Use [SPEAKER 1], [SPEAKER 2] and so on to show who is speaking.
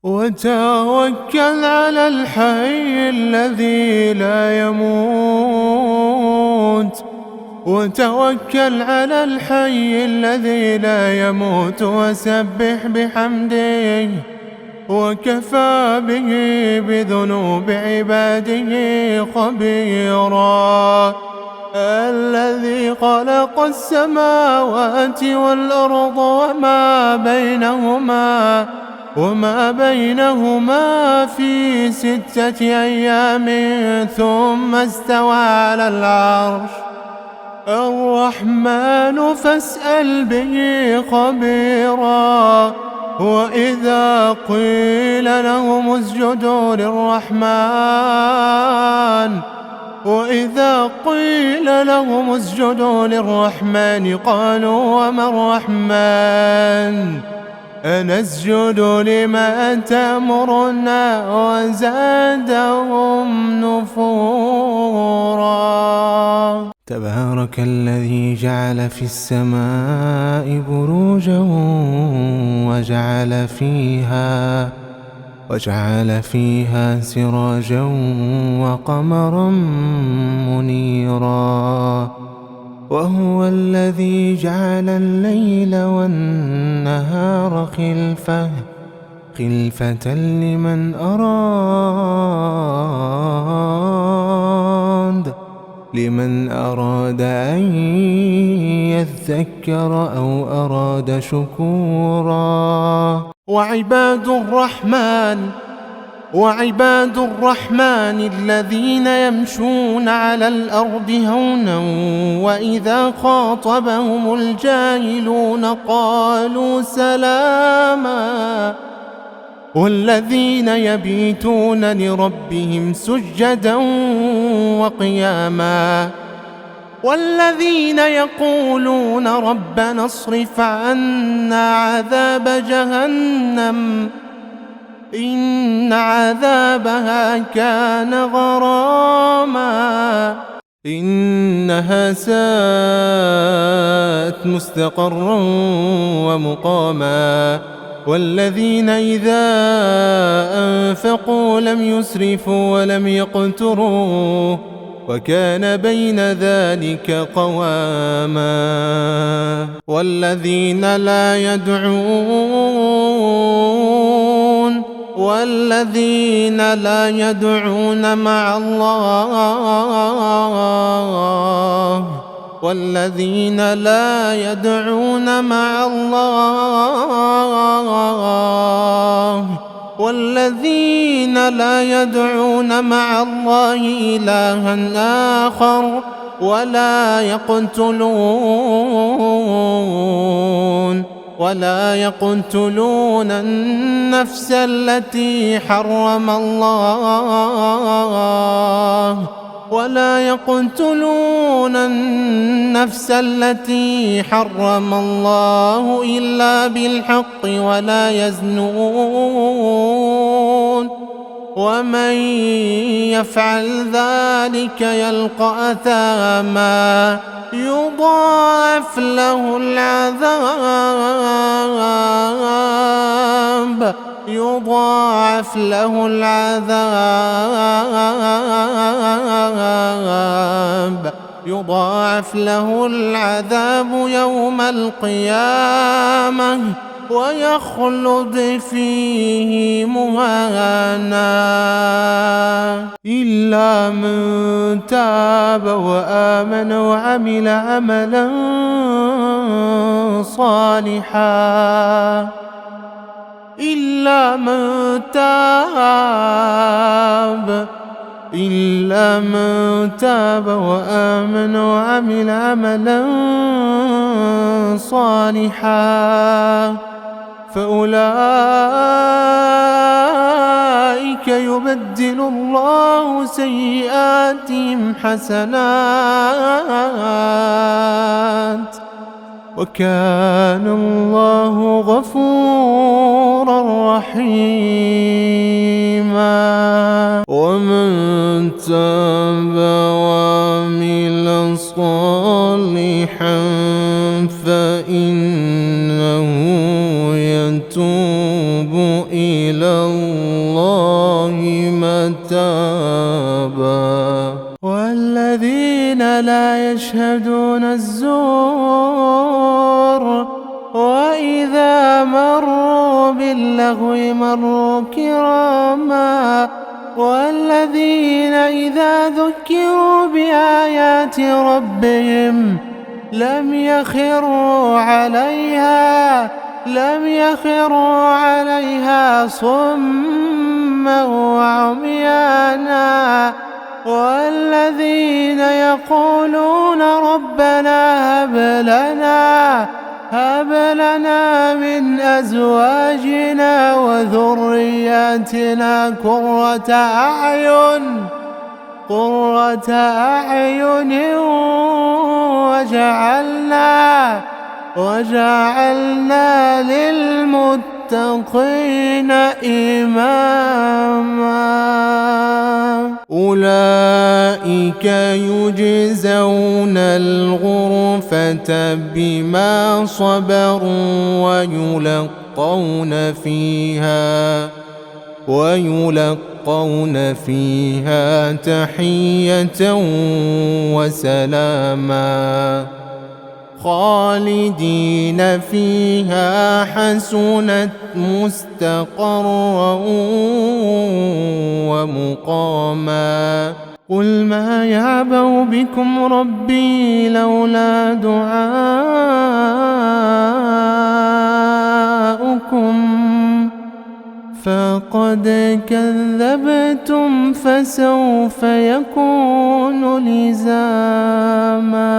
[SPEAKER 1] وتوكل على الحي الذي لا يموت، وتوكل على الحي الذي لا يموت، وسبح بحمده وكفى به بذنوب عباده خبيرا. الذي خلق السماوات والأرض وما بينهما في 6 أيام ثم استوى على العرش الرحمن فاسأل به خبيرا. وإذا قيل لهم اسجدوا للرحمن قالوا وما الرحمن أنسجد لما تأمرنا وزادهم نفورا. تبارك الذي جعل في السماء بروجا وجعل فيها سراجا وقمرا منيرا. وهو الذي جعل الليل والنهار خلفة لمن أراد أن يذكر أو أراد شكورا. وعباد الرحمن الذين يمشون على الأرض هونا وإذا خاطبهم الجاهلون قالوا سلاما. والذين يبيتون لربهم سجدا وقياما. والذين يقولون ربنا اصرف عنا عذاب جهنم إن عذابها كان غراما إنها ساءت مستقرا ومقاما. والذين إذا أنفقوا لم يسرفوا ولم يقتروا وكان بين ذلك قواما. والذين لا يدعون مع الله إلها آخر ولا يقتلون النفس التي حرم الله إلا بالحق ولا يزنون. ومن يفعل ذلك يلقى أثاما يضاعف له العذاب يوم القيامة ويخلد فيه مهانا إلا من تاب وآمن وعمل عملا صالحا فأولئك يبدل الله سيئاتهم حسنات وكان الله غفورا رحيما. ومن تاب وعمل صالحا فإنه يتوب إلى الله متابا والذين لا يشهدون الزور وإذا مروا باللغو مروا كراما والذين إذا ذكروا بآيات ربهم لم يخروا عليها صما وعميانا والذين يقولون ربنا هب لنا من أزواجنا وذرياتنا قرة أعين وجعلنا للمتقين إماما أولئك يجزون الغرفة بما صبروا ويلقون فيها تحية وسلاما خالدين فيها حسنت مستقرا ومقاما قل ما يعبأ بكم ربي لولا دعاؤكم فقد كذبتم فسوف يكون لزاما.